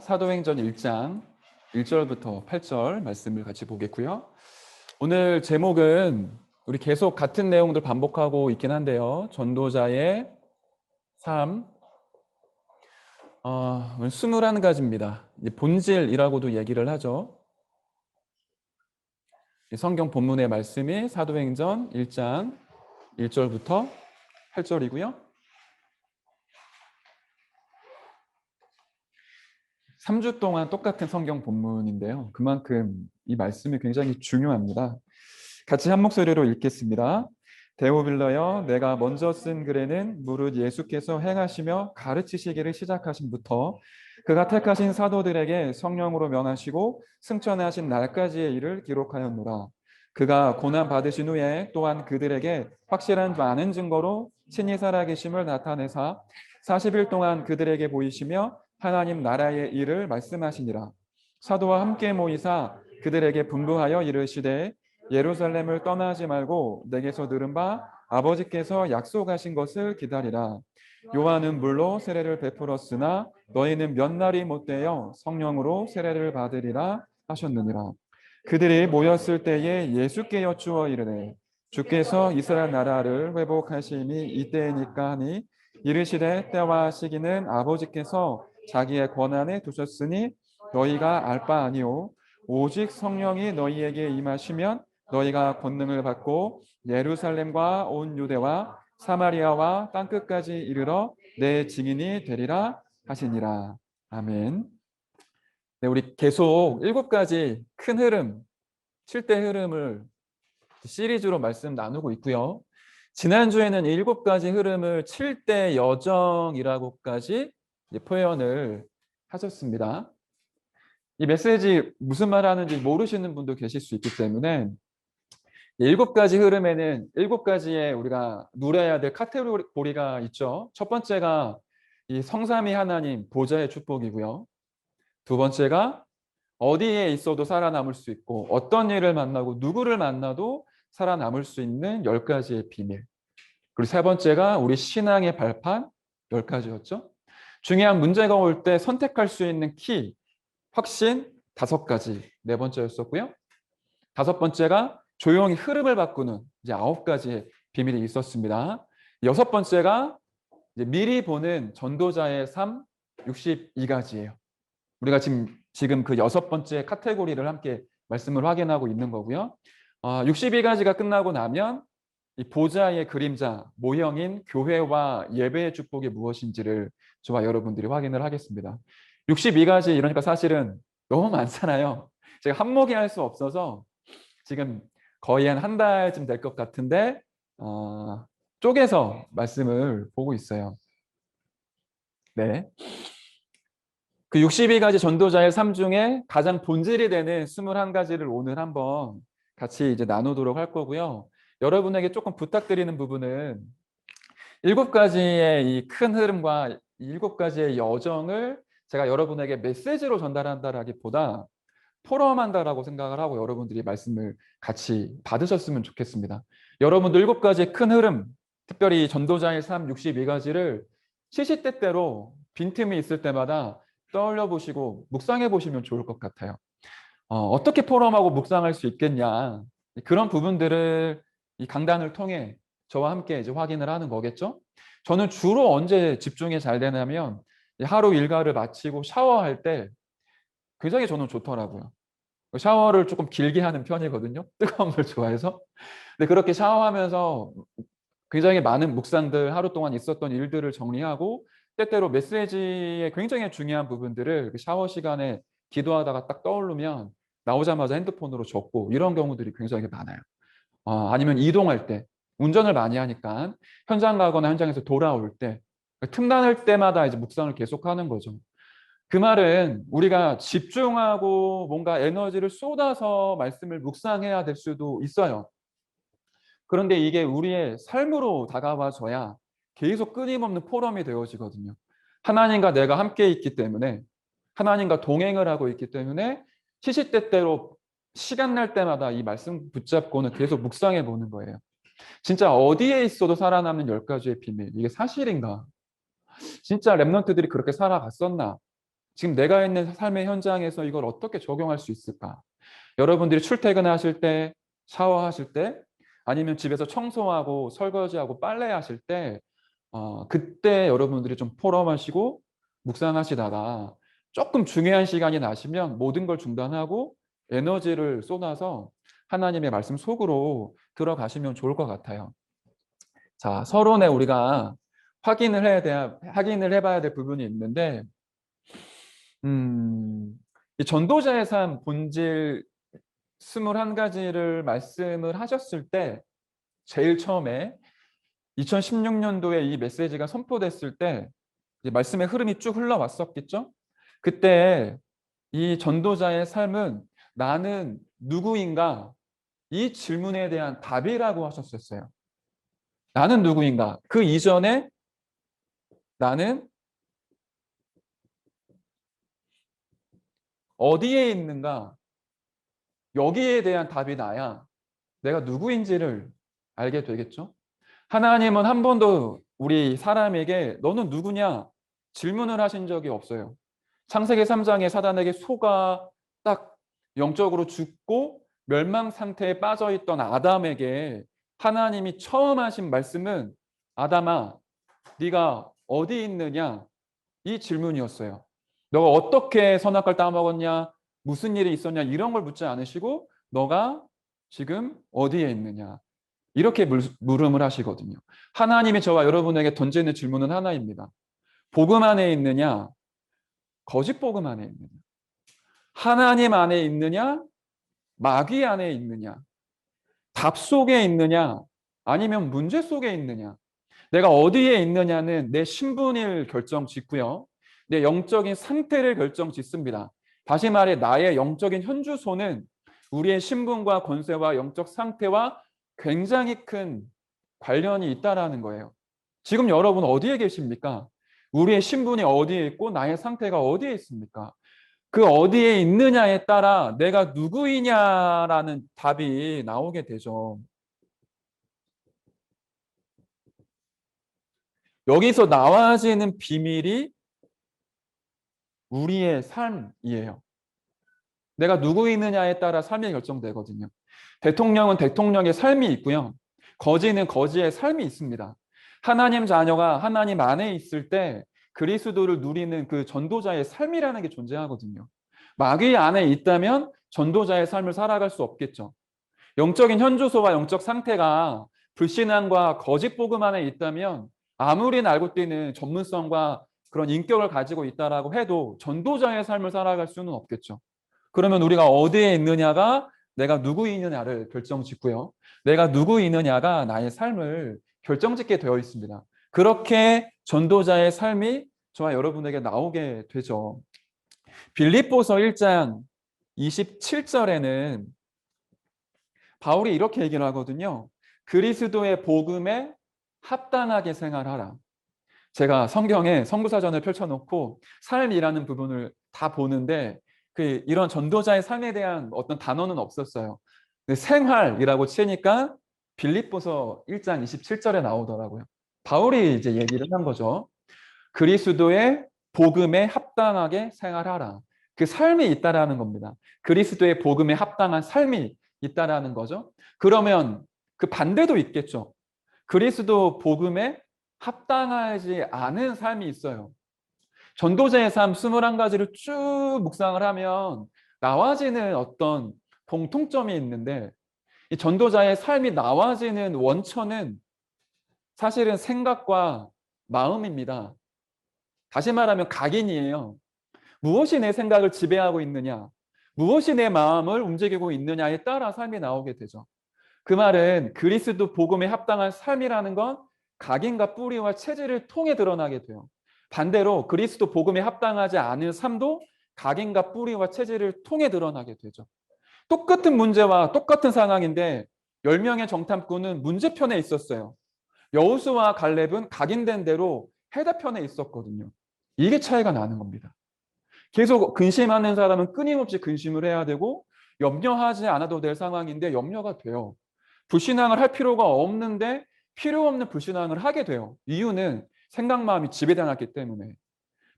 사도행전 1장 1절부터 8절 말씀을 같이 보겠고요. 오늘 제목은 우리 계속 같은 내용들 반복하고 있긴 한데요. 전도자의 삶, 21가지입니다. 본질이라고도 얘기를 하죠. 성경 본문의 말씀이 사도행전 1장 1절부터 8절이고요. 3주 동안 똑같은 성경 본문인데요. 그만큼 이 말씀이 굉장히 중요합니다. 같이 한 목소리로 읽겠습니다. 데오빌러여, 내가 먼저 쓴 글에는 무릇 예수께서 행하시며 가르치시기를 시작하신부터 그가 택하신 사도들에게 성령으로 명하시고 승천하신 날까지의 일을 기록하였노라. 그가 고난 받으신 후에 또한 그들에게 확실한 많은 증거로 친히 살아계심을 나타내사 40일 동안 그들에게 보이시며 하나님 나라의 일을 말씀하시니라. 사도와 함께 모이사 그들에게 분부하여 이르시되 예루살렘을 떠나지 말고 내게서 들은 바 아버지께서 약속하신 것을 기다리라. 요한은 물로 세례를 베풀었으나 너희는 몇 날이 못되어 성령으로 세례를 받으리라 하셨느니라. 그들이 모였을 때에 예수께 여쭈어 이르되 주께서 이스라엘 나라를 회복하심이 이때이니까 하니 이르시되 때와 시기는 아버지께서 자기의 권한에 두셨으니 너희가 알 바 아니오. 오직 성령이 너희에게 임하시면 너희가 권능을 받고 예루살렘과 온 유대와 사마리아와 땅끝까지 이르러 내 증인이 되리라 하시니라. 아멘. 네, 우리 계속 7가지 큰 흐름, 7대 흐름을 시리즈로 말씀 나누고 있고요. 지난주에는 7가지 흐름을 7대 여정이라고까지 표현을 하셨습니다. 이 메시지 무슨 말 하는지 모르시는 분도 계실 수 있기 때문에 7가지 흐름에는 7가지의 우리가 누려야 될 카테고리가 있죠. 첫 번째가 이 성삼위 하나님 보좌의 축복이고요. 두 번째가 어디에 있어도 살아남을 수 있고 어떤 일을 만나고 누구를 만나도 살아남을 수 있는 10가지의 비밀. 그리고 세 번째가 우리 신앙의 발판 10가지였죠. 중요한 문제가 올 때 선택할 수 있는 키, 확신 5가지. 네 번째였었고요. 5번째가 조용히 흐름을 바꾸는 이제 9가지의 비밀이 있었습니다. 6번째가 이제 미리 보는 전도자의 삶 62가지예요. 우리가 지금 그 6번째 카테고리를 함께 말씀을 확인하고 있는 거고요. 62가지가 끝나고 나면 이 보좌의 그림자, 모형인 교회와 예배의 축복이 무엇인지를 저와 여러분들이 확인을 하겠습니다. 62가지 이러니까 사실은 너무 많잖아요. 제가 한목이 할 수 없어서 지금 거의 한 달쯤 될 것 같은데 쪼개서 말씀을 보고 있어요. 네. 그 62가지 전도자의 삶 중에 가장 본질이 되는 21가지를 오늘 한번 같이 이제 나누도록 할 거고요. 여러분에게 조금 부탁드리는 부분은 7가지의 이 큰 흐름과 7가지의 여정을 제가 여러분에게 메시지로 전달한다라기보다 포럼한다라고 생각을 하고 여러분들이 말씀을 같이 받으셨으면 좋겠습니다. 여러분도 7가지의 큰 흐름, 특별히 전도자의 삶 62가지를 시시때때로 빈틈이 있을 때마다 떠올려 보시고 묵상해 보시면 좋을 것 같아요. 어떻게 포럼하고 묵상할 수 있겠냐. 그런 부분들을 이 강단을 통해 저와 함께 이제 확인을 하는 거겠죠. 저는 주로 언제 집중이 잘 되냐면 하루 일과를 마치고 샤워할 때 굉장히 저는 좋더라고요. 샤워를 조금 길게 하는 편이거든요. 뜨거운 걸 좋아해서. 근데 그렇게 샤워하면서 굉장히 많은 묵상들, 하루 동안 있었던 일들을 정리하고 때때로 메시지의 굉장히 중요한 부분들을 샤워 시간에 기도하다가 딱 떠오르면 나오자마자 핸드폰으로 적고 이런 경우들이 굉장히 많아요. 아니면 이동할 때, 운전을 많이 하니까 현장 가거나 현장에서 돌아올 때 틈날 때마다 이제 묵상을 계속하는 거죠. 그 말은 우리가 집중하고 뭔가 에너지를 쏟아서 말씀을 묵상해야 될 수도 있어요. 그런데 이게 우리의 삶으로 다가와줘야 계속 끊임없는 포럼이 되어지거든요. 하나님과 내가 함께 있기 때문에, 하나님과 동행을 하고 있기 때문에 시시때때로 시간 날 때마다 이 말씀 붙잡고는 계속 묵상해 보는 거예요. 진짜 어디에 있어도 살아남는 10가지의 비밀, 이게 사실인가? 진짜 랩런트들이 그렇게 살아갔었나? 지금 내가 있는 삶의 현장에서 이걸 어떻게 적용할 수 있을까? 여러분들이 출퇴근하실 때, 샤워하실 때, 아니면 집에서 청소하고 설거지하고 빨래하실 때, 그때 여러분들이 좀 포럼하시고 묵상하시다가 조금 중요한 시간이 나시면 모든 걸 중단하고 에너지를 쏟아서 하나님의 말씀 속으로 들어가시면 좋을 것 같아요. 자, 서론에 우리가 확인을 해봐야 될 부분이 있는데, 이 전도자의 삶 본질 21가지를 말씀을 하셨을 때 제일 처음에 2016년도에 이 메시지가 선포됐을 때 이제 말씀의 흐름이 쭉 흘러왔었겠죠? 그때 이 전도자의 삶은 나는 누구인가? 이 질문에 대한 답이라고 하셨었어요. 나는 누구인가? 그 이전에 나는 어디에 있는가? 여기에 대한 답이 나야 내가 누구인지를 알게 되겠죠? 하나님은 한 번도 우리 사람에게 너는 누구냐 질문을 하신 적이 없어요. 창세기 3장에 사단에게 속아 딱 영적으로 죽고 멸망 상태에 빠져 있던 아담에게 하나님이 처음 하신 말씀은 아담아, 네가 어디 있느냐 이 질문이었어요. 너가 어떻게 선악과를 따먹었냐, 무슨 일이 있었냐 이런 걸 묻지 않으시고 너가 지금 어디에 있느냐 이렇게 물음을 하시거든요. 하나님이 저와 여러분에게 던지는 질문은 하나입니다. 복음 안에 있느냐, 거짓 복음 안에 있느냐, 하나님 안에 있느냐, 마귀 안에 있느냐, 답 속에 있느냐, 아니면 문제 속에 있느냐. 내가 어디에 있느냐는 내 신분을 결정 짓고요. 내 영적인 상태를 결정 짓습니다. 다시 말해 나의 영적인 현주소는 우리의 신분과 권세와 영적 상태와 굉장히 큰 관련이 있다라는 거예요. 지금 여러분 어디에 계십니까? 우리의 신분이 어디에 있고 나의 상태가 어디에 있습니까? 그 어디에 있느냐에 따라 내가 누구이냐라는 답이 나오게 되죠. 여기서 나와지는 비밀이 우리의 삶이에요. 내가 누구이느냐에 따라 삶이 결정되거든요. 대통령은 대통령의 삶이 있고요. 거지는 거지의 삶이 있습니다. 하나님 자녀가 하나님 안에 있을 때 그리스도를 누리는 그 전도자의 삶이라는 게 존재하거든요. 마귀 안에 있다면 전도자의 삶을 살아갈 수 없겠죠. 영적인 현주소와 영적 상태가 불신앙과 거짓 복음 안에 있다면 아무리 날고 뛰는 전문성과 그런 인격을 가지고 있다라고 해도 전도자의 삶을 살아갈 수는 없겠죠. 그러면 우리가 어디에 있느냐가 내가 누구이느냐를 결정짓고요. 내가 누구이느냐가 나의 삶을 결정짓게 되어 있습니다. 그렇게 전도자의 삶이 저와 여러분에게 나오게 되죠. 빌립보서 1장 27절에는 바울이 이렇게 얘기를 하거든요. 그리스도의 복음에 합당하게 생활하라. 제가 성경에 성부사전을 펼쳐놓고 삶이라는 부분을 다 보는데 이런 전도자의 삶에 대한 어떤 단어는 없었어요. 생활이라고 치니까 빌립보서 1장 27절에 나오더라고요. 바울이 이제 얘기를 한 거죠. 그리스도의 복음에 합당하게 생활하라. 그 삶이 있다라는 겁니다. 그리스도의 복음에 합당한 삶이 있다라는 거죠. 그러면 그 반대도 있겠죠. 그리스도 복음에 합당하지 않은 삶이 있어요. 전도자의 삶 21가지를 쭉 묵상을 하면 나와지는 어떤 공통점이 있는데 이 전도자의 삶이 나와지는 원천은 사실은 생각과 마음입니다. 다시 말하면 각인이에요. 무엇이 내 생각을 지배하고 있느냐, 무엇이 내 마음을 움직이고 있느냐에 따라 삶이 나오게 되죠. 그 말은 그리스도 복음에 합당한 삶이라는 건 각인과 뿌리와 체질을 통해 드러나게 돼요. 반대로 그리스도 복음에 합당하지 않은 삶도 각인과 뿌리와 체질을 통해 드러나게 되죠. 똑같은 문제와 똑같은 상황인데 10명의 정탐꾼은 문제편에 있었어요. 여호수아와 갈렙은 각인된 대로 해답편에 있었거든요. 이게 차이가 나는 겁니다. 계속 근심하는 사람은 끊임없이 근심을 해야 되고 염려하지 않아도 될 상황인데 염려가 돼요. 불신앙을 할 필요가 없는데 필요 없는 불신앙을 하게 돼요. 이유는 생각 마음이 지배당했기 때문에.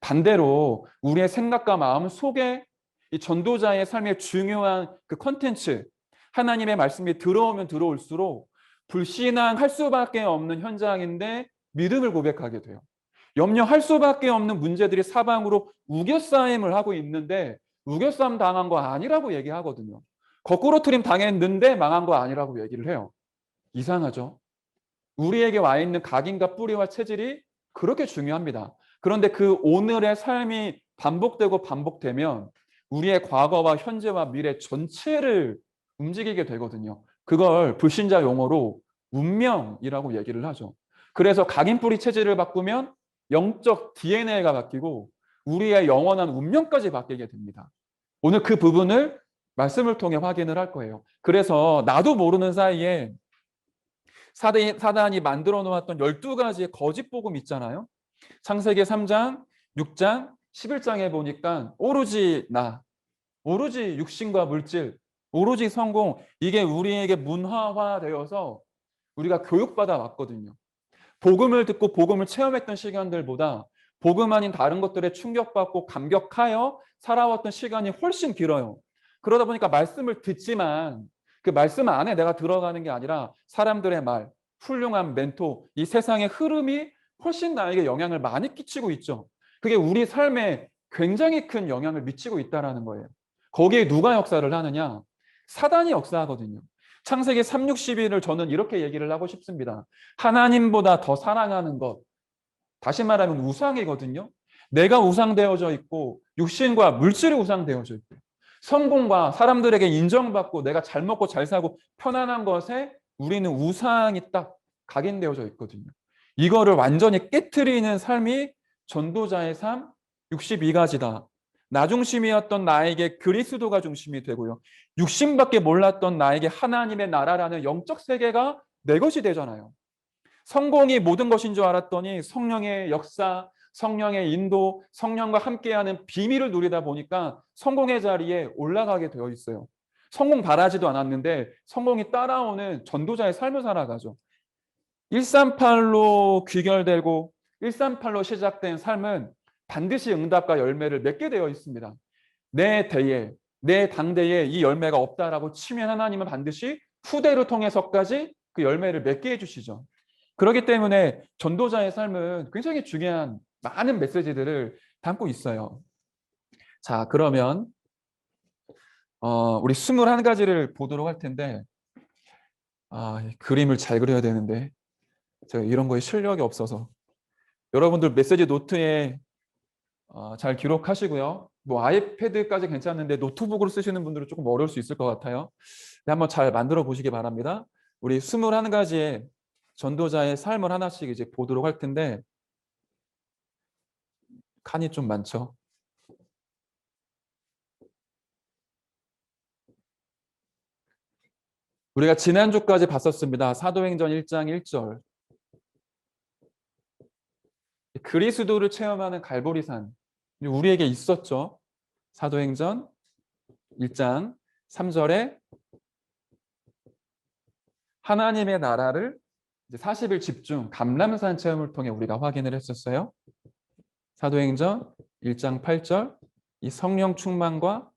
반대로 우리의 생각과 마음 속에 이 전도자의 삶의 중요한 그 컨텐츠, 하나님의 말씀이 들어오면 들어올수록 불신앙할 수밖에 없는 현장인데 믿음을 고백하게 돼요. 염려할 수밖에 없는 문제들이 사방으로 우겨싸임을 하고 있는데 우겨싸임 당한 거 아니라고 얘기하거든요. 거꾸로 트림 당했는데 망한 거 아니라고 얘기를 해요. 이상하죠? 우리에게 와 있는 각인과 뿌리와 체질이 그렇게 중요합니다. 그런데 그 오늘의 삶이 반복되고 반복되면 우리의 과거와 현재와 미래 전체를 움직이게 되거든요. 그걸 불신자 용어로 운명이라고 얘기를 하죠. 그래서 각인 뿌리 체질을 바꾸면 영적 DNA가 바뀌고 우리의 영원한 운명까지 바뀌게 됩니다. 오늘 그 부분을 말씀을 통해 확인을 할 거예요. 그래서 나도 모르는 사이에 사단이 만들어 놓았던 12가지의 거짓 복음 있잖아요. 창세기 3장, 6장, 11장에 보니까 오로지 나, 오로지 육신과 물질, 오로지 성공, 이게 우리에게 문화화되어서 우리가 교육받아 왔거든요. 복음을 듣고 복음을 체험했던 시간들보다 복음 아닌 다른 것들에 충격받고 감격하여 살아왔던 시간이 훨씬 길어요. 그러다 보니까 말씀을 듣지만 그 말씀 안에 내가 들어가는 게 아니라 사람들의 말, 훌륭한 멘토, 이 세상의 흐름이 훨씬 나에게 영향을 많이 끼치고 있죠. 그게 우리 삶에 굉장히 큰 영향을 미치고 있다는 거예요. 거기에 누가 역사를 하느냐? 사단이 역사하거든요. 창세기 3, 60일을 저는 이렇게 얘기를 하고 싶습니다. 하나님보다 더 사랑하는 것. 다시 말하면 우상이거든요. 내가 우상되어져 있고 육신과 물질이 우상되어져 있고 성공과 사람들에게 인정받고 내가 잘 먹고 잘 사고 편안한 것에 우리는 우상이 딱 각인되어져 있거든요. 이거를 완전히 깨트리는 삶이 전도자의 삶 62가지다. 나 중심이었던 나에게 그리스도가 중심이 되고요. 육신밖에 몰랐던 나에게 하나님의 나라라는 영적 세계가 내 것이 되잖아요. 성공이 모든 것인 줄 알았더니 성령의 역사, 성령의 인도, 성령과 함께하는 비밀을 누리다 보니까 성공의 자리에 올라가게 되어 있어요. 성공 바라지도 않았는데 성공이 따라오는 전도자의 삶을 살아가죠. 138로 귀결되고 138로 시작된 삶은 반드시 응답과 열매를 맺게 되어 있습니다. 내 대에, 내 당대에 이 열매가 없다라고 치면 하나님은 반드시 후대를 통해서까지 그 열매를 맺게 해주시죠. 그렇기 때문에 전도자의 삶은 굉장히 중요한 많은 메시지들을 담고 있어요. 자, 그러면 우리 21가지를 보도록 할 텐데 그림을 잘 그려야 되는데 제가 이런 거에 실력이 없어서 여러분들 메시지 노트에 잘 기록하시고요. 뭐 아이패드까지 괜찮은데 노트북으로 쓰시는 분들은 조금 어려울 수 있을 것 같아요. 한번 잘 만들어 보시기 바랍니다. 우리 21가지의 전도자의 삶을 하나씩 이제 보도록 할 텐데 칸이 좀 많죠. 우리가 지난주까지 봤었습니다. 사도행전 1장 1절. 그리스도를 체험하는 갈보리산. 우리에게 있었죠. 사도행전 1장 3절에 하나님의 나라를 40일 집중 감람산 체험을 통해 우리가 확인을 했었어요. 사도행전 1장 8절 이 성령 충만과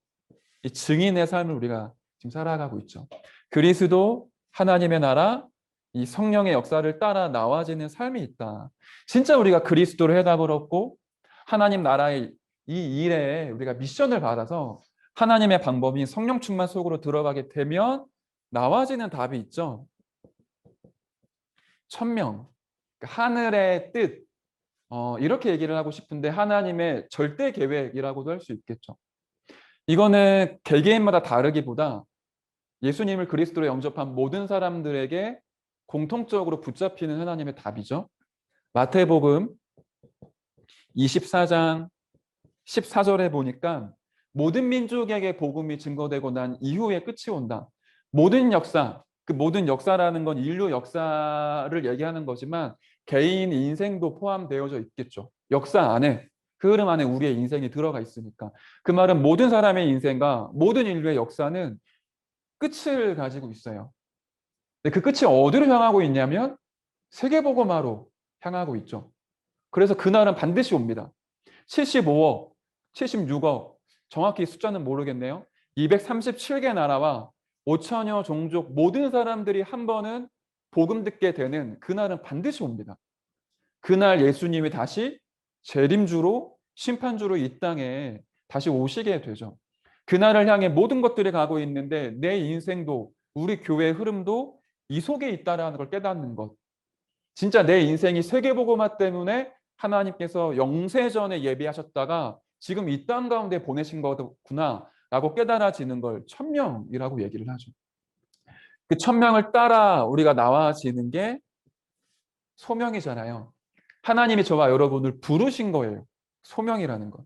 이 증인의 삶을 우리가 지금 살아가고 있죠. 그리스도 하나님의 나라 이 성령의 역사를 따라 나와지는 삶이 있다. 진짜 우리가 그리스도를 해답을 얻고 하나님 나라의 이 일에 우리가 미션을 받아서 하나님의 방법인 성령 충만 속으로 들어가게 되면 나와지는 답이 있죠. 천명, 하늘의 뜻, 이렇게 얘기를 하고 싶은데 하나님의 절대 계획이라고도 할 수 있겠죠. 이거는 개개인마다 다르기보다 예수님을 그리스도로 영접한 모든 사람들에게 공통적으로 붙잡히는 하나님의 답이죠. 마태복음 24장 14절에 보니까 모든 민족에게 복음이 증거되고 난 이후에 끝이 온다. 모든 역사, 그 모든 역사라는 건 인류 역사를 얘기하는 거지만 개인 인생도 포함되어져 있겠죠. 역사 안에, 그 흐름 안에 우리의 인생이 들어가 있으니까. 그 말은 모든 사람의 인생과 모든 인류의 역사는 끝을 가지고 있어요. 근데 그 끝이 어디로 향하고 있냐면 세계복음화로 향하고 있죠. 그래서 그날은 반드시 옵니다. 75억, 76억, 정확히 숫자는 모르겠네요. 237개 나라와 5천여 종족 모든 사람들이 한 번은 복음 듣게 되는 그날은 반드시 옵니다. 그날 예수님이 다시 재림주로 심판주로 이 땅에 다시 오시게 되죠. 그날을 향해 모든 것들이 가고 있는데 내 인생도 우리 교회의 흐름도 이 속에 있다라는 걸 깨닫는 것. 진짜 내 인생이 세계복음화 때문에 하나님께서 영세전에 예비하셨다가 지금 이 땅 가운데 보내신 거구나라고 깨달아지는 걸 천명이라고 얘기를 하죠. 그 천명을 따라 우리가 나와지는 게 소명이잖아요. 하나님이 저와 여러분을 부르신 거예요. 소명이라는 것.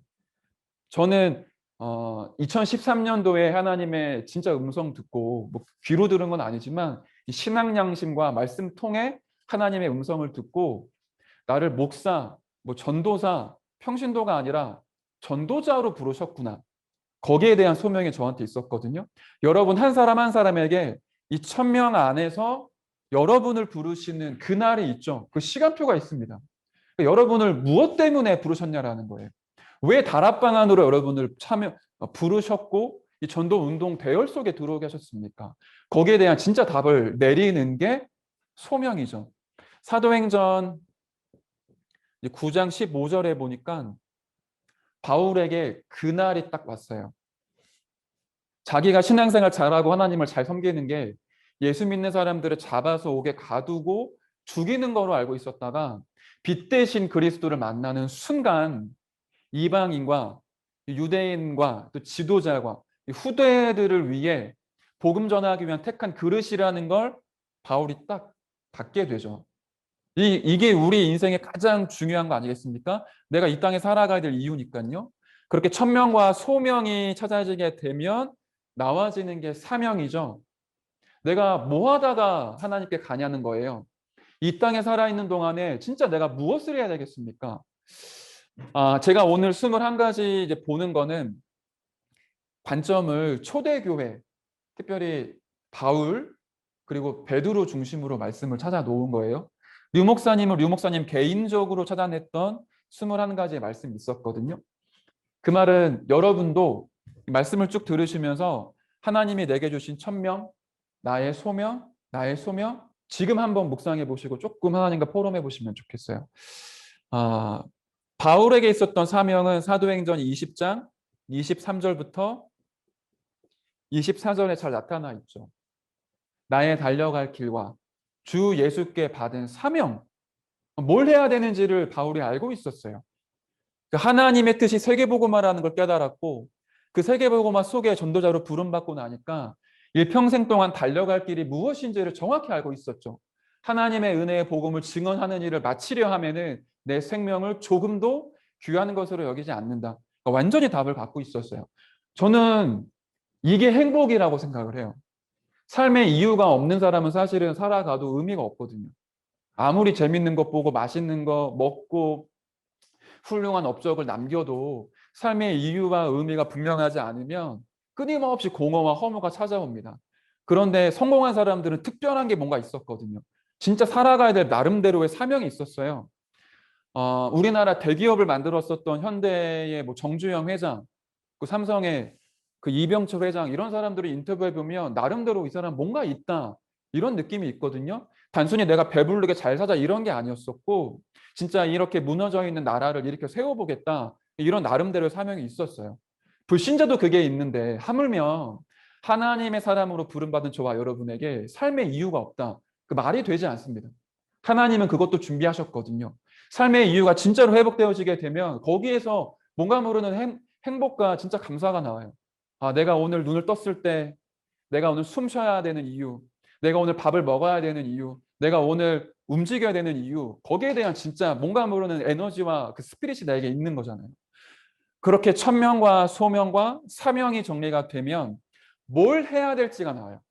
저는 2013년도에 하나님의 진짜 음성 듣고 뭐 귀로 들은 건 아니지만 신앙 양심과 말씀 통해 하나님의 음성을 듣고 나를 목사, 뭐 전도사, 평신도가 아니라 전도자로 부르셨구나. 거기에 대한 소명이 저한테 있었거든요. 여러분 한 사람 한 사람에게 이 천명 안에서 여러분을 부르시는 그날이 있죠. 그 시간표가 있습니다. 여러분을 무엇 때문에 부르셨냐라는 거예요. 왜 다락방 안으로 여러분을 부르셨고 이 전도 운동 대열 속에 들어오게 하셨습니까? 거기에 대한 진짜 답을 내리는 게 소명이죠. 사도행전 9장 15절에 보니까 바울에게 그날이 딱 왔어요. 자기가 신앙생활 잘하고 하나님을 잘 섬기는 게 예수 믿는 사람들을 잡아서 옥에 가두고 죽이는 거로 알고 있었다가 빛 대신 그리스도를 만나는 순간 이방인과 유대인과 또 지도자와 후대들을 위해 복음 전하기 위한 택한 그릇이라는 걸 바울이 딱 받게 되죠. 이게 우리 인생의 가장 중요한 거 아니겠습니까? 내가 이 땅에 살아가야 될 이유니까요. 그렇게 천명과 소명이 찾아지게 되면 나와지는 게 사명이죠. 내가 뭐 하다가 하나님께 가냐는 거예요. 이 땅에 살아있는 동안에 진짜 내가 무엇을 해야 되겠습니까? 제가 오늘 21가지 이제 보는 거는 관점을 초대교회, 특별히 바울, 그리고 베드로 중심으로 말씀을 찾아 놓은 거예요. 류 목사님은 류 목사님 개인적으로 찾아냈던 21가지의 말씀이 있었거든요. 그 말은 여러분도 말씀을 쭉 들으시면서 하나님이 내게 주신 천명, 나의 소명, 지금 한번 묵상해 보시고 조금 하나님과 포럼해 보시면 좋겠어요. 바울에게 있었던 사명은 사도행전 20장 23절부터 24절에 잘 나타나 있죠. 나의 달려갈 길과 주 예수께 받은 사명, 뭘 해야 되는지를 바울이 알고 있었어요. 하나님의 뜻이 세계복음화라는 걸 깨달았고 그 세계복음화 속에 전도자로 부름받고 나니까 일평생 동안 달려갈 길이 무엇인지를 정확히 알고 있었죠. 하나님의 은혜의 복음을 증언하는 일을 마치려 하면은 내 생명을 조금도 귀한 것으로 여기지 않는다. 그러니까 완전히 답을 갖고 있었어요. 저는 이게 행복이라고 생각을 해요. 삶의 이유가 없는 사람은 사실은 살아가도 의미가 없거든요. 아무리 재밌는 것 보고 맛있는 거 먹고 훌륭한 업적을 남겨도 삶의 이유와 의미가 분명하지 않으면 끊임없이 공허와 허무가 찾아옵니다. 그런데 성공한 사람들은 특별한 게 뭔가 있었거든요. 진짜 살아가야 될 나름대로의 사명이 있었어요. 우리나라 대기업을 만들었었던 현대의 뭐 정주영 회장, 그 삼성의 그 이병철 회장 이런 사람들을 인터뷰해 보면 나름대로 이 사람 뭔가 있다 이런 느낌이 있거든요. 단순히 내가 배부르게 잘 사자 이런 게 아니었었고 진짜 이렇게 무너져 있는 나라를 이렇게 세워보겠다 이런 나름대로의 사명이 있었어요. 불신자도 그게 있는데 하물며 하나님의 사람으로 부름받은 저와 여러분에게 삶의 이유가 없다. 그 말이 되지 않습니다. 하나님은 그것도 준비하셨거든요. 삶의 이유가 진짜로 회복되어지게 되면 거기에서 뭔가 모르는 행복과 진짜 감사가 나와요. 내가 오늘 눈을 떴을 때, 내가 오늘 숨 쉬어야 되는 이유, 내가 오늘 밥을 먹어야 되는 이유, 내가 오늘 움직여야 되는 이유, 거기에 대한 진짜 뭔가 모르는 에너지와 그 스피릿이 나에게 있는 거잖아요. 그렇게 천명과 소명과 사명이 정리가 되면 뭘 해야 될지가 나와요.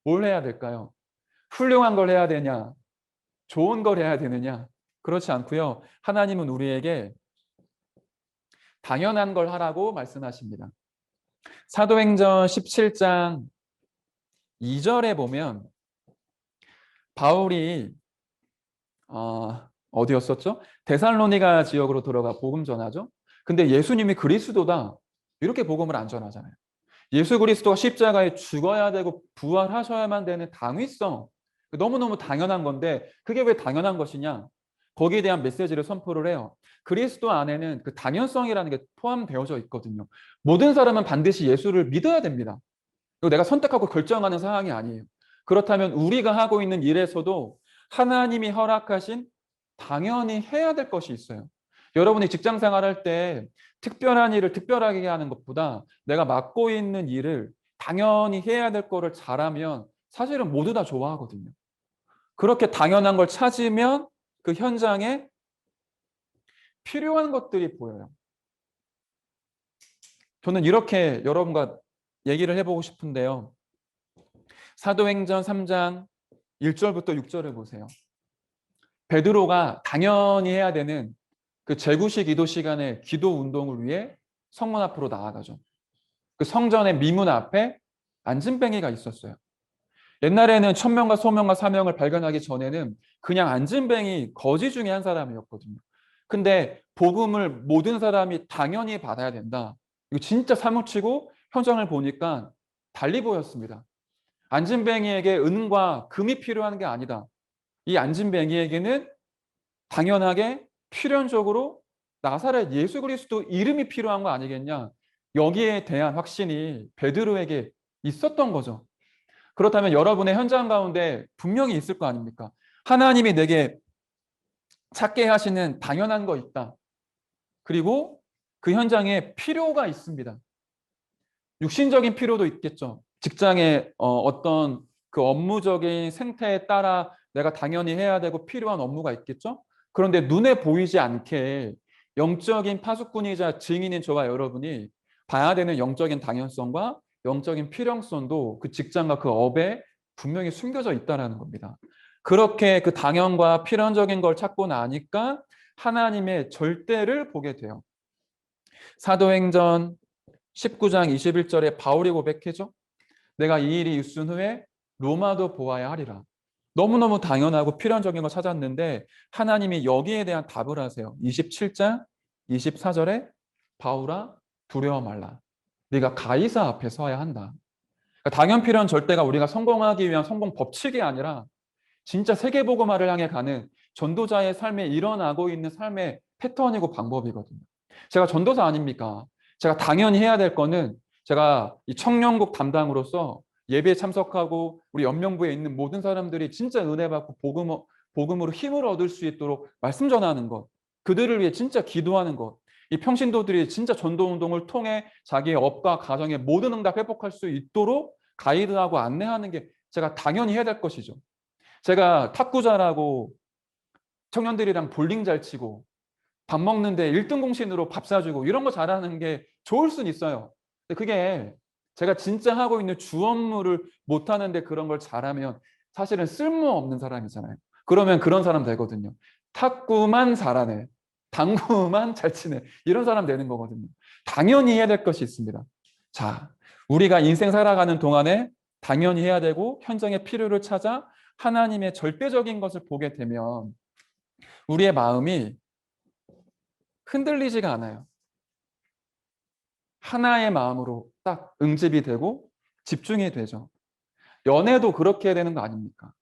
뭘 해야 될까요? 훌륭한 걸 해야 되냐? 좋은 걸 해야 되느냐? 그렇지 않고요. 하나님은 우리에게 당연한 걸 하라고 말씀하십니다. 사도행전 17장 2절에 보면 바울이 어디였었죠? 데살로니가 지역으로 들어가 복음 전하죠. 근데 예수님이 그리스도다 이렇게 복음을 안 전하잖아요. 예수 그리스도가 십자가에 죽어야 되고 부활하셔야만 되는 당위성, 너무너무 당연한 건데 그게 왜 당연한 것이냐? 거기에 대한 메시지를 선포를 해요. 그리스도 안에는 그 당연성이라는 게 포함되어져 있거든요. 모든 사람은 반드시 예수를 믿어야 됩니다. 이거 내가 선택하고 결정하는 사항이 아니에요. 그렇다면 우리가 하고 있는 일에서도 하나님이 허락하신 당연히 해야 될 것이 있어요. 여러분이 직장 생활할 때 특별한 일을 특별하게 하는 것보다 내가 맡고 있는 일을 당연히 해야 될 거를 잘하면 사실은 모두 다 좋아하거든요. 그렇게 당연한 걸 찾으면 그 현장에 필요한 것들이 보여요. 저는 이렇게 여러분과 얘기를 해보고 싶은데요. 사도행전 3장 1절부터 6절을 보세요. 베드로가 당연히 해야 되는 그 제구시 기도 시간에 기도 운동을 위해 성문 앞으로 나아가죠. 그 성전의 미문 앞에 안진뱅이가 있었어요. 옛날에는 천명과 소명과 사명을 발견하기 전에는 그냥 안진뱅이 거지 중에 한 사람이었거든요. 근데 복음을 모든 사람이 당연히 받아야 된다. 이거 진짜 사무치고 현장을 보니까 달리 보였습니다. 안진뱅이에게 은과 금이 필요한 게 아니다. 이 안진뱅이에게는 당연하게 필연적으로 나사렛 예수 그리스도 이름이 필요한 거 아니겠냐. 여기에 대한 확신이 베드로에게 있었던 거죠. 그렇다면 여러분의 현장 가운데 분명히 있을 거 아닙니까? 하나님이 내게 찾게 하시는 당연한 거 있다. 그리고 그 현장에 필요가 있습니다. 육신적인 필요도 있겠죠. 직장의 어떤 그 업무적인 생태에 따라 내가 당연히 해야 되고 필요한 업무가 있겠죠. 그런데 눈에 보이지 않게 영적인 파수꾼이자 증인인 저와 여러분이 봐야 되는 영적인 당연성과 영적인 필요성도 그 직장과 그 업에 분명히 숨겨져 있다는 겁니다. 그렇게 그 당연과 필연적인 걸 찾고 나니까 하나님의 절대를 보게 돼요. 사도행전 19장 21절에 바울이 고백해죠. 내가 이 일이 있은 후에 로마도 보아야 하리라. 너무너무 당연하고 필연적인 걸 찾았는데 하나님이 여기에 대한 답을 하세요. 27장 24절에 바울아 두려워 말라. 네가 가이사 앞에 서야 한다. 그러니까 당연 필연 절대가 우리가 성공하기 위한 성공 법칙이 아니라 진짜 세계복음화를 향해 가는 전도자의 삶에 일어나고 있는 삶의 패턴이고 방법이거든요. 제가 전도사 아닙니까? 제가 당연히 해야 될 거는 제가 이 청년국 담당으로서 예배에 참석하고 우리 연명부에 있는 모든 사람들이 진짜 은혜 받고 복음으로 힘을 얻을 수 있도록 말씀 전하는 것, 그들을 위해 진짜 기도하는 것, 이 평신도들이 진짜 전도운동을 통해 자기의 업과 가정의 모든 응답 회복할 수 있도록 가이드하고 안내하는 게 제가 당연히 해야 될 것이죠. 제가 탁구 잘하고 청년들이랑 볼링 잘 치고 밥 먹는데 1등 공신으로 밥 사주고 이런 거 잘하는 게 좋을 순 있어요. 근데 그게 제가 진짜 하고 있는 주 업무를 못하는데 그런 걸 잘하면 사실은 쓸모없는 사람이잖아요. 그러면 그런 사람 되거든요. 탁구만 잘하네. 당구만 잘 치네. 이런 사람 되는 거거든요. 당연히 해야 될 것이 있습니다. 자, 우리가 인생 살아가는 동안에 당연히 해야 되고 현장의 필요를 찾아 하나님의 절대적인 것을 보게 되면 우리의 마음이 흔들리지가 않아요. 하나의 마음으로 딱 응집이 되고 집중이 되죠. 연애도 그렇게 되는 거 아닙니까?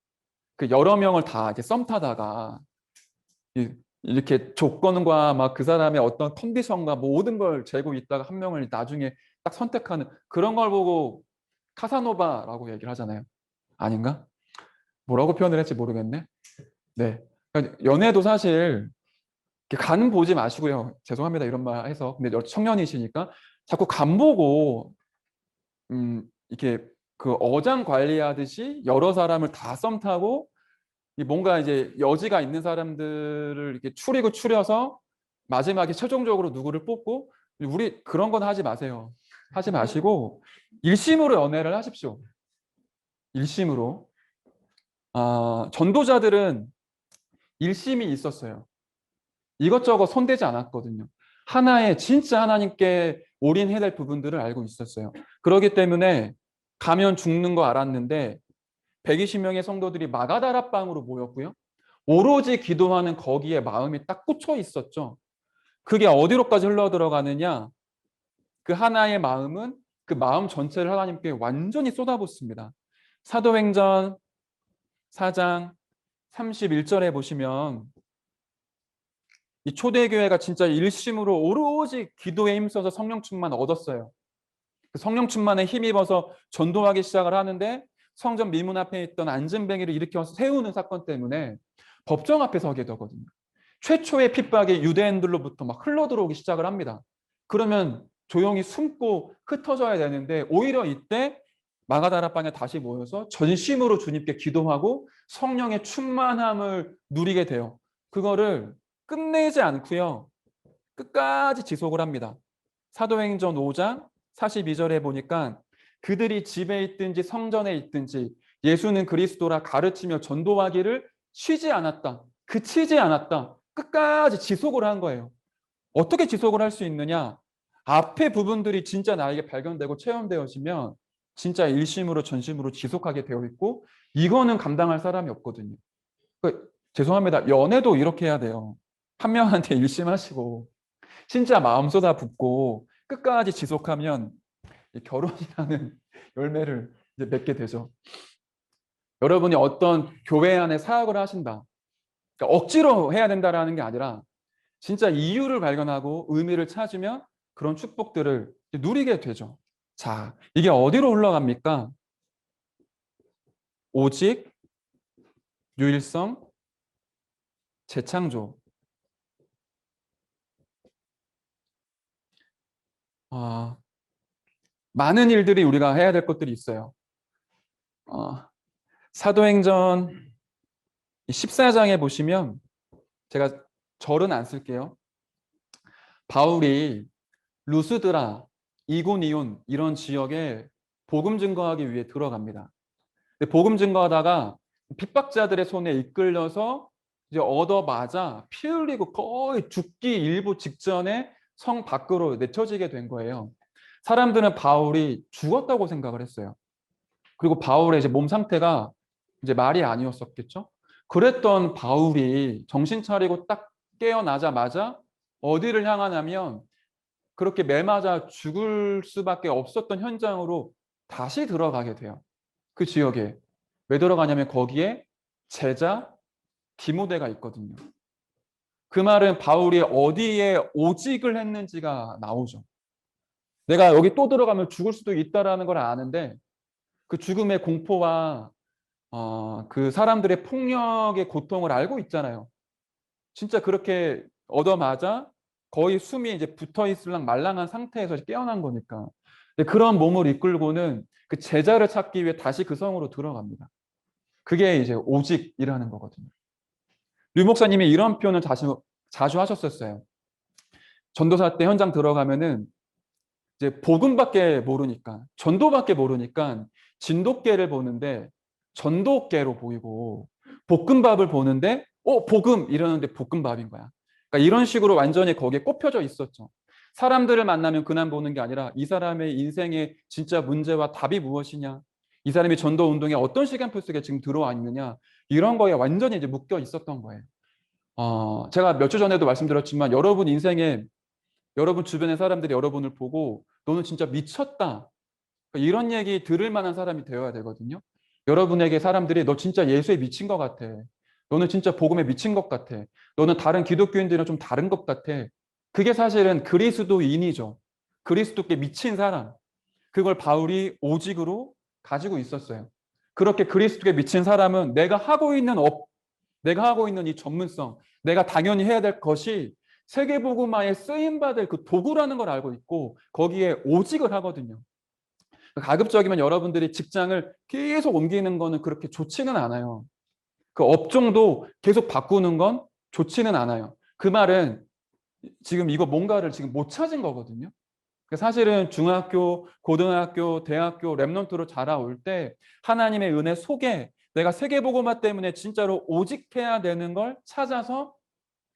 그 여러 명을 다 이렇게 썸 타다가 이렇게 조건과 막 그 사람의 어떤 컨디션과 모든 걸 재고 있다가 한 명을 나중에 딱 선택하는 그런 걸 보고 카사노바라고 얘기를 하잖아요. 아닌가? 뭐라고 표현을 했지 모르겠네. 네. 그러니까 연애도 사실 간 보지 마시고요. 죄송합니다. 이런 말 해서. 근데 청년이시니까 자꾸 간 보고 이렇게 그 어장 관리하듯이 여러 사람을 다 썸 타고 뭔가 이제 여지가 있는 사람들을 이렇게 추리고 추려서 마지막에 최종적으로 누구를 뽑고 우리 그런 건 하지 마세요. 하지 마시고 일심으로 연애를 하십시오. 일심으로. 전도자들은 일심이 있었어요. 이것저것 손대지 않았거든요. 하나의 진짜 하나님께 올인해야 될 부분들을 알고 있었어요. 그렇기 때문에 가면 죽는 거 알았는데 120명의 성도들이 마가다라방으로 모였고요. 오로지 기도하는 거기에 마음이 딱 꽂혀 있었죠. 그게 어디로까지 흘러 들어가느냐? 그 하나의 마음은 그 마음 전체를 하나님께 완전히 쏟아붓습니다. 사도행전 4장 31절에 보시면 이 초대교회가 진짜 일심으로 오로지 기도에 힘써서 성령 충만 얻었어요. 그 성령 충만에 힘입어서 전도하기 시작을 하는데 성전 미문 앞에 있던 안진뱅이를 일으켜 세우는 사건 때문에 법정 앞에 서게 되거든요. 최초의 핍박이 유대인들로부터 막 흘러들어오기 시작을 합니다. 그러면 조용히 숨고 흩어져야 되는데 오히려 이때 마가다라방에 다시 모여서 전심으로 주님께 기도하고 성령의 충만함을 누리게 돼요. 그거를 끝내지 않고요. 끝까지 지속을 합니다. 사도행전 5장 42절에 보니까 그들이 집에 있든지 성전에 있든지 예수는 그리스도라 가르치며 전도하기를 쉬지 않았다. 그치지 않았다. 끝까지 지속을 한 거예요. 어떻게 지속을 할 수 있느냐? 앞에 부분들이 진짜 나에게 발견되고 체험되어지면 진짜 일심으로 전심으로 지속하게 되어 있고 이거는 감당할 사람이 없거든요. 죄송합니다. 연애도 이렇게 해야 돼요. 한 명한테 일심하시고 진짜 마음 쏟아붓고 끝까지 지속하면 결혼이라는 열매를 이제 맺게 되죠. 여러분이 어떤 교회 안에 사역을 하신다. 그러니까 억지로 해야 된다라는 게 아니라 진짜 이유를 발견하고 의미를 찾으면 그런 축복들을 누리게 되죠. 자, 이게 어디로 흘러갑니까? 오직, 유일성, 재창조. 많은 일들이 우리가 해야 될 것들이 있어요. 사도행전 14장에 보시면 제가 절은 안 쓸게요. 바울이 루스드라, 이고니온 이런 지역에 복음 증거하기 위해 들어갑니다. 근데 복음 증거하다가 핍박자들의 손에 이끌려서 이제 얻어맞아 피 흘리고 거의 죽기 일부 직전에 성 밖으로 내쳐지게 된 거예요. 사람들은 바울이 죽었다고 생각을 했어요. 그리고 바울의 이제 몸 상태가 이제 말이 아니었었겠죠. 그랬던 바울이 정신 차리고 딱 깨어나자마자 어디를 향하냐면 그렇게 매 맞아 죽을 수밖에 없었던 현장으로 다시 들어가게 돼요. 그 지역에. 왜 들어가냐면 거기에 제자 디모데가 있거든요. 그 말은 바울이 어디에 오직을 했는지가 나오죠. 내가 여기 또 들어가면 죽을 수도 있다라는 걸 아는데 그 죽음의 공포와 그 사람들의 폭력의 고통을 알고 있잖아요. 진짜 그렇게 얻어맞아 거의 숨이 이제 붙어 있을랑 말랑한 상태에서 깨어난 거니까. 그런 몸을 이끌고는 그 제자를 찾기 위해 다시 그 성으로 들어갑니다. 그게 이제 오직이라는 거거든요. 류 목사님이 이런 표현을 자주 하셨었어요. 전도사 때 현장 들어가면은 이제 복음밖에 모르니까, 전도밖에 모르니까 진돗개를 보는데 전도개로 보이고 볶음밥을 보는데 복음 이러는데 볶음밥인 거야. 그러니까 이런 식으로 완전히 거기에 꼽혀져 있었죠. 사람들을 만나면 그냥 보는 게 아니라 이 사람의 인생의 진짜 문제와 답이 무엇이냐, 이 사람이 전도 운동에 어떤 시간표 속에 지금 들어와 있느냐, 이런 거에 완전히 이제 묶여 있었던 거예요. 제가 몇 주 전에도 말씀드렸지만 여러분 인생에 여러분 주변의 사람들이 여러분을 보고 너는 진짜 미쳤다, 이런 얘기 들을 만한 사람이 되어야 되거든요. 여러분에게 사람들이 너 진짜 예수에 미친 것 같아, 너는 진짜 복음에 미친 것 같아, 너는 다른 기독교인들이랑 좀 다른 것 같아. 그게 사실은 그리스도인이죠. 그리스도께 미친 사람. 그걸 바울이 오직으로 가지고 있었어요. 그렇게 그리스도께 미친 사람은 내가 하고 있는 내가 하고 있는 이 전문성, 내가 당연히 해야 될 것이 세계복음화에 쓰임받을 그 도구라는 걸 알고 있고 거기에 오직을 하거든요. 가급적이면 여러분들이 직장을 계속 옮기는 거는 그렇게 좋지는 않아요. 그 업종도 계속 바꾸는 건 좋지는 않아요. 그 말은 지금 이거 뭔가를 지금 못 찾은 거거든요. 사실은 중학교, 고등학교, 대학교 랩넌트로 자라올 때 하나님의 은혜 속에 내가 세계복음화 때문에 진짜로 오직해야 되는 걸 찾아서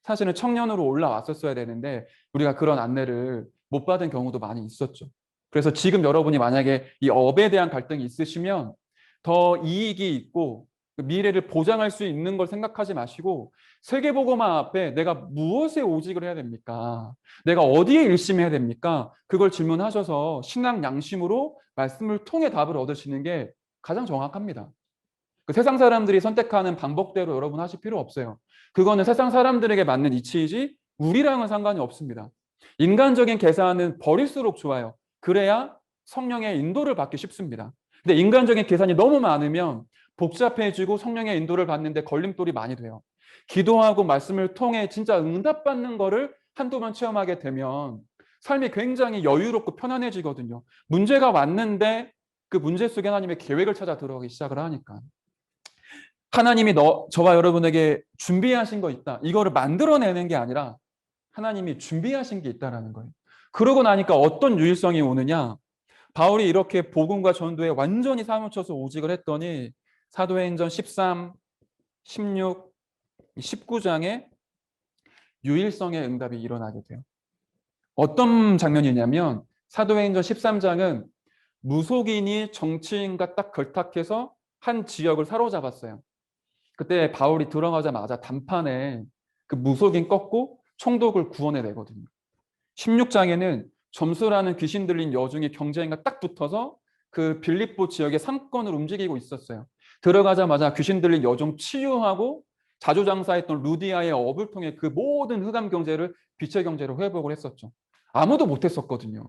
사실은 청년으로 올라왔었어야 되는데 우리가 그런 안내를 못 받은 경우도 많이 있었죠. 그래서 지금 여러분이 만약에 이 업에 대한 갈등이 있으시면 더 이익이 있고 그 미래를 보장할 수 있는 걸 생각하지 마시고 세계복음화 앞에 내가 무엇에 오직을 해야 됩니까? 내가 어디에 일심해야 됩니까? 그걸 질문하셔서 신앙 양심으로 말씀을 통해 답을 얻으시는 게 가장 정확합니다. 그 세상 사람들이 선택하는 방법대로 여러분 하실 필요 없어요. 그거는 세상 사람들에게 맞는 이치이지 우리랑은 상관이 없습니다. 인간적인 계산은 버릴수록 좋아요. 그래야 성령의 인도를 받기 쉽습니다. 근데 인간적인 계산이 너무 많으면 복잡해지고 성령의 인도를 받는데 걸림돌이 많이 돼요. 기도하고 말씀을 통해 진짜 응답받는 거를 한두 번 체험하게 되면 삶이 굉장히 여유롭고 편안해지거든요. 문제가 왔는데 그 문제 속에 하나님의 계획을 찾아 들어가기 시작을 하니까. 하나님이 저와 여러분에게 준비하신 거 있다. 이거를 만들어내는 게 아니라 하나님이 준비하신 게 있다라는 거예요. 그러고 나니까 어떤 유일성이 오느냐? 바울이 이렇게 복음과 전도에 완전히 사무쳐서 오직을 했더니 사도행전 13, 16, 19장에 유일성의 응답이 일어나게 돼요. 어떤 장면이냐면 사도행전 13장은 무속인이 정치인과 딱 결탁해서 한 지역을 사로잡았어요. 그때 바울이 들어가자마자 단판에 그 무속인 꺾고 총독을 구원해내거든요. 16장에는 점수라는 귀신 들린 여중의 경제인과 딱 붙어서 그 빌립보 지역의 상권을 움직이고 있었어요. 들어가자마자 귀신 들린 여종 치유하고 자주장사했던 루디아의 업을 통해 그 모든 흑암 경제를 빛의 경제로 회복을 했었죠. 아무도 못했었거든요.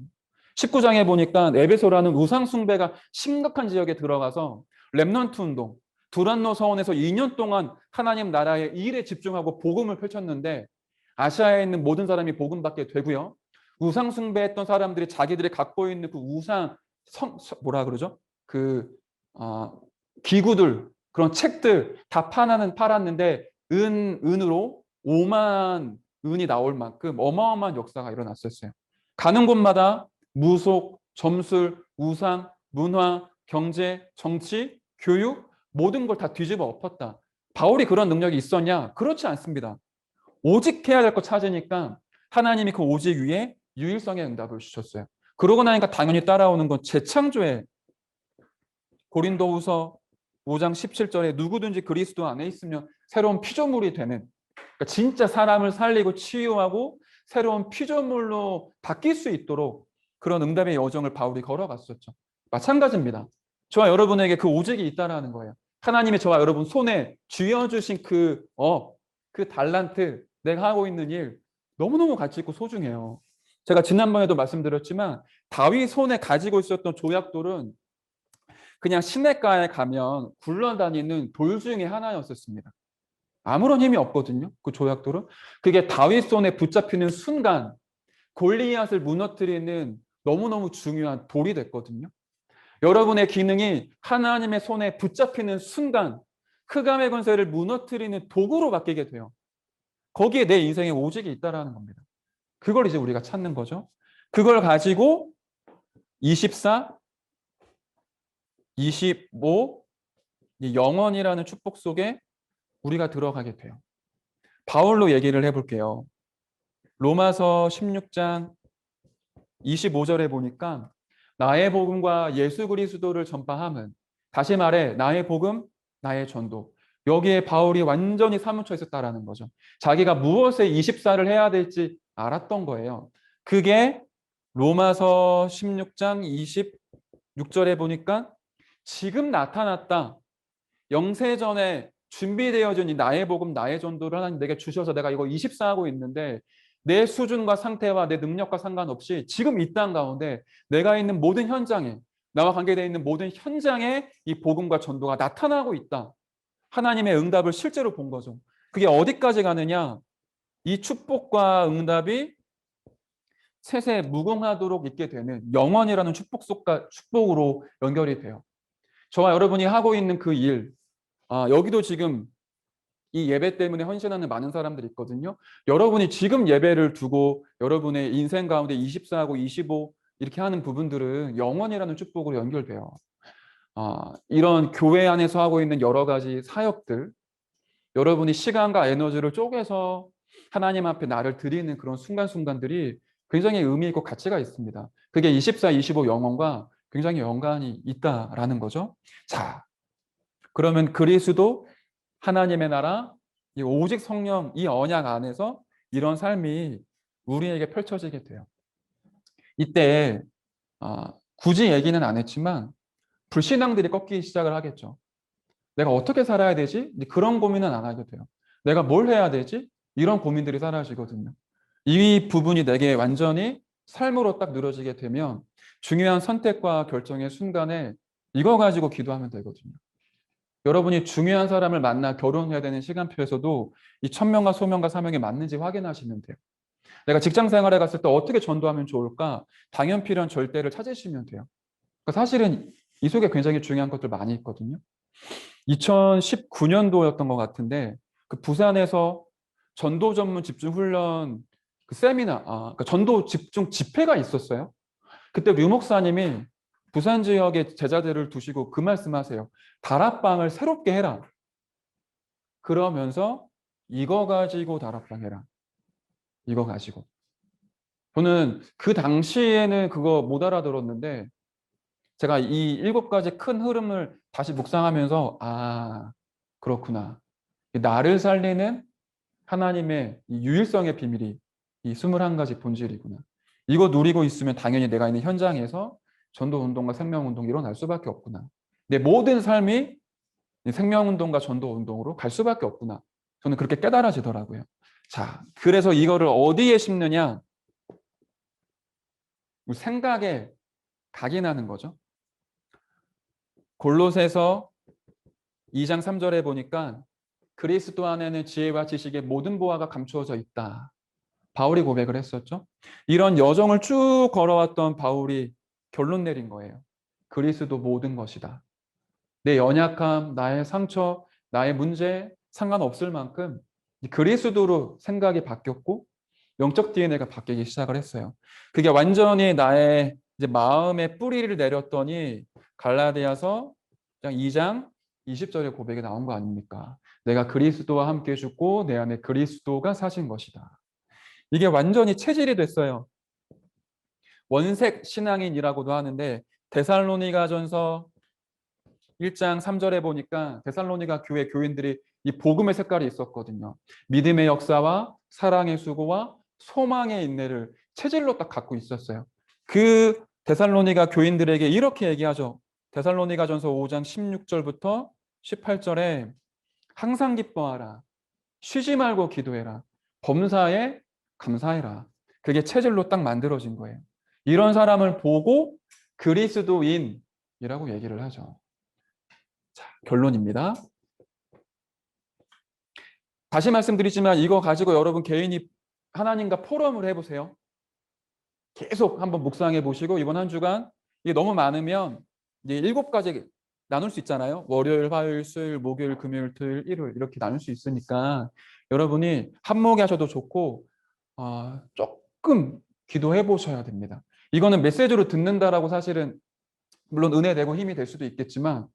19장에 보니까 에베소라는 우상 숭배가 심각한 지역에 들어가서 렘넌트 운동, 두란노 서원에서 2년 동안 하나님 나라의 일에 집중하고 복음을 펼쳤는데 아시아에 있는 모든 사람이 복음 받게 되고요. 우상 숭배했던 사람들이 자기들이 갖고 있는 그 우상 뭐라 그러죠? 그 기구들 그런 책들 다 팔았는데 은으로 5만 은이 나올 만큼 어마어마한 역사가 일어났었어요. 가는 곳마다 무속, 점술, 우상, 문화, 경제, 정치, 교육 모든 걸 다 뒤집어 엎었다. 바울이 그런 능력이 있었냐? 그렇지 않습니다. 오직 해야 될 거 찾으니까 하나님이 그 오직 위에 유일성의 응답을 주셨어요. 그러고 나니까 당연히 따라오는 건 재창조의 고린도후서 5장 17절에 누구든지 그리스도 안에 있으면 새로운 피조물이 되는, 그러니까 진짜 사람을 살리고 치유하고 새로운 피조물로 바뀔 수 있도록 그런 응답의 여정을 바울이 걸어갔었죠. 마찬가지입니다. 저와 여러분에게 그 오직이 있다라는 거예요. 하나님이 저와 여러분 손에 쥐어주신 그 달란트, 내가 하고 있는 일 너무너무 가치 있고 소중해요. 제가 지난번에도 말씀드렸지만 다윗 손에 가지고 있었던 조약돌은 그냥 시냇가에 가면 굴러다니는 돌 중에 하나였었습니다. 아무런 힘이 없거든요. 그 조약돌은. 그게 다윗 손에 붙잡히는 순간 골리앗을 무너뜨리는 너무너무 중요한 돌이 됐거든요. 여러분의 기능이 하나님의 손에 붙잡히는 순간 흑암의 권세를 무너뜨리는 도구로 바뀌게 돼요. 거기에 내 인생에 오직이 있다라는 겁니다. 그걸 이제 우리가 찾는 거죠. 그걸 가지고 24, 25, 영원이라는 축복 속에 우리가 들어가게 돼요. 바울로 얘기를 해볼게요. 로마서 16장 25절에 보니까 나의 복음과 예수 그리스도를 전파함은, 다시 말해 나의 복음, 나의 전도. 여기에 바울이 완전히 사무쳐 있었다라는 거죠. 자기가 무엇에 24를 해야 될지 알았던 거예요. 그게 로마서 16장 26절에 보니까 지금 나타났다. 영세전에 준비되어진 이 나의 복음, 나의 전도를 하나님 내게 주셔서 내가 이거 24하고 있는데 내 수준과 상태와 내 능력과 상관없이 지금 이 땅 가운데 내가 있는 모든 현장에, 나와 관계되어 있는 모든 현장에 이 복음과 전도가 나타나고 있다. 하나님의 응답을 실제로 본 거죠. 그게 어디까지 가느냐? 이 축복과 응답이 세세 무궁하도록 있게 되는 영원이라는 축복으로 연결이 돼요. 저와 여러분이 하고 있는 그 일, 여기도 지금 이 예배 때문에 헌신하는 많은 사람들이 있거든요. 여러분이 지금 예배를 두고 여러분의 인생 가운데 24하고 25 이렇게 하는 부분들은 영원이라는 축복으로 연결돼요. 이런 교회 안에서 하고 있는 여러 가지 사역들, 여러분이 시간과 에너지를 쪼개서 하나님 앞에 나를 드리는 그런 순간순간들이 굉장히 의미 있고 가치가 있습니다. 그게 24, 25 영혼과 굉장히 연관이 있다라는 거죠. 자, 그러면 그리스도, 하나님의 나라, 이 오직 성령, 이 언약 안에서 이런 삶이 우리에게 펼쳐지게 돼요. 이때 굳이 얘기는 안 했지만 불신앙들이 꺾이기 시작을 하겠죠. 내가 어떻게 살아야 되지? 그런 고민은 안 하게 돼요. 내가 뭘 해야 되지? 이런 고민들이 사라지거든요. 이 부분이 내게 완전히 삶으로 딱 누려지게 되면 중요한 선택과 결정의 순간에 이거 가지고 기도하면 되거든요. 여러분이 중요한 사람을 만나 결혼해야 되는 시간표에서도 이 천명과 소명과 사명이 맞는지 확인하시면 돼요. 내가 직장 생활에 갔을 때 어떻게 전도하면 좋을까? 당연 필요한 절대를 찾으시면 돼요. 그러니까 사실은 이 속에 굉장히 중요한 것들 많이 있거든요. 2019년도였던 것 같은데 그 부산에서 전도 전문 집중 훈련 그 세미나, 그러니까 전도 집중 집회가 있었어요. 그때 류 목사님이 부산 지역의 제자들을 두시고 그 말씀하세요. 다락방을 새롭게 해라. 그러면서 이거 가지고 다락방 해라. 이거 가지고. 저는 그 당시에는 그거 못 알아들었는데 제가 이 7가지 큰 흐름을 다시 묵상하면서 그렇구나. 나를 살리는 하나님의 이 유일성의 비밀이 이 21가지 본질이구나. 이거 누리고 있으면 당연히 내가 있는 현장에서 전도운동과 생명운동이 일어날 수밖에 없구나. 내 모든 삶이 생명운동과 전도운동으로 갈 수밖에 없구나. 저는 그렇게 깨달아지더라고요. 자, 그래서 이거를 어디에 심느냐? 생각에 각인하는 거죠. 골로새서 2장 3절에 보니까 그리스도 안에는 지혜와 지식의 모든 보화가 감추어져 있다. 바울이 고백을 했었죠. 이런 여정을 쭉 걸어왔던 바울이 결론 내린 거예요. 그리스도 모든 것이다. 내 연약함, 나의 상처, 나의 문제 상관없을 만큼 그리스도로 생각이 바뀌었고 영적 DNA가 바뀌기 시작을 했어요. 그게 완전히 나의 이제 마음의 뿌리를 내렸더니 갈라디아서 2장 20절의 고백이 나온 거 아닙니까? 내가 그리스도와 함께 죽고 내 안에 그리스도가 사신 것이다. 이게 완전히 체질이 됐어요. 원색 신앙인이라고도 하는데 데살로니가전서 1장 3절에 보니까 데살로니가 교회 교인들이 이 복음의 색깔이 있었거든요. 믿음의 역사와 사랑의 수고와 소망의 인내를 체질로 딱 갖고 있었어요. 그 데살로니가 교인들에게 이렇게 얘기하죠. 데살로니가전서 5장 16절부터 18절에 항상 기뻐하라. 쉬지 말고 기도해라. 범사에 감사해라. 그게 체질로 딱 만들어진 거예요. 이런 사람을 보고 그리스도인이라고 얘기를 하죠. 자, 결론입니다. 다시 말씀드리지만 이거 가지고 여러분 개인이 하나님과 포럼을 해보세요. 계속 한번 묵상해 보시고 이번 한 주간 이게 너무 많으면 이제 7가지 나눌 수 있잖아요. 월요일, 화요일, 수요일, 목요일, 금요일, 토요일, 일요일 이렇게 나눌 수 있으니까 여러분이 한목에 하셔도 좋고 조금 기도해 보셔야 됩니다. 이거는 메시지로 듣는다라고 사실은 물론 은혜 되고 힘이 될 수도 있겠지만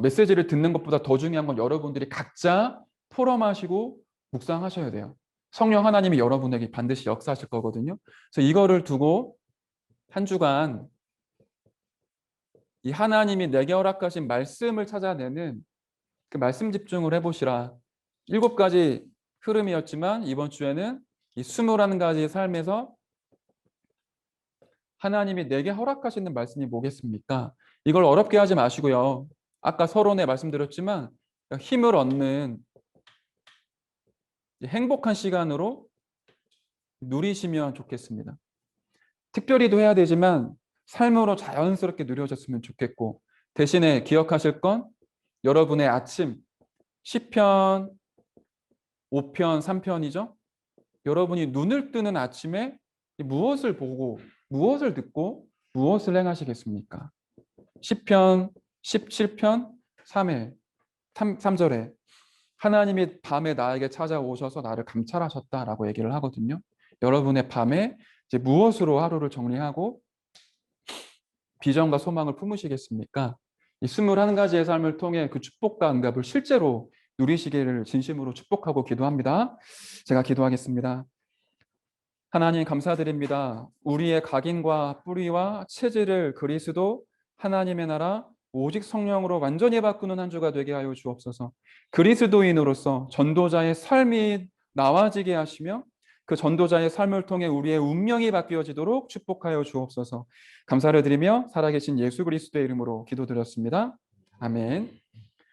메시지를 듣는 것보다 더 중요한 건 여러분들이 각자 포럼하시고 묵상하셔야 돼요. 성령 하나님이 여러분에게 반드시 역사하실 거거든요. 그래서 이거를 두고 한 주간 이 하나님이 내게 허락하신 말씀을 찾아내는 그 말씀 집중을 해보시라. 7가지 흐름이었지만 이번 주에는 이 21가지의 삶에서 하나님이 내게 허락하시는 말씀이 뭐겠습니까? 이걸 어렵게 하지 마시고요. 아까 서론에 말씀드렸지만 힘을 얻는 행복한 시간으로 누리시면 좋겠습니다. 특별히도 해야 되지만 삶으로 자연스럽게 누려졌으면 좋겠고 대신에 기억하실 건 여러분의 아침 시편 5편 3편이죠. 여러분이 눈을 뜨는 아침에 무엇을 보고 무엇을 듣고 무엇을 행하시겠습니까? 시편 17편 3절에 하나님이 밤에 나에게 찾아오셔서 나를 감찰하셨다라고 얘기를 하거든요. 여러분의 밤에 이제 무엇으로 하루를 정리하고 비전과 소망을 품으시겠습니까? 이 21가지의 삶을 통해 그 축복과 응답을 실제로 누리시기를 진심으로 축복하고 기도합니다. 제가 기도하겠습니다. 하나님 감사드립니다. 우리의 각인과 뿌리와 체질을 그리스도 하나님의 나라 오직 성령으로 완전히 바꾸는 한 주가 되게 하여 주옵소서. 그리스도인으로서 전도자의 삶이 나와지게 하시며 그 전도자의 삶을 통해 우리의 운명이 바뀌어지도록 축복하여 주옵소서. 감사를 드리며 살아계신 예수 그리스도의 이름으로 기도드렸습니다. 아멘.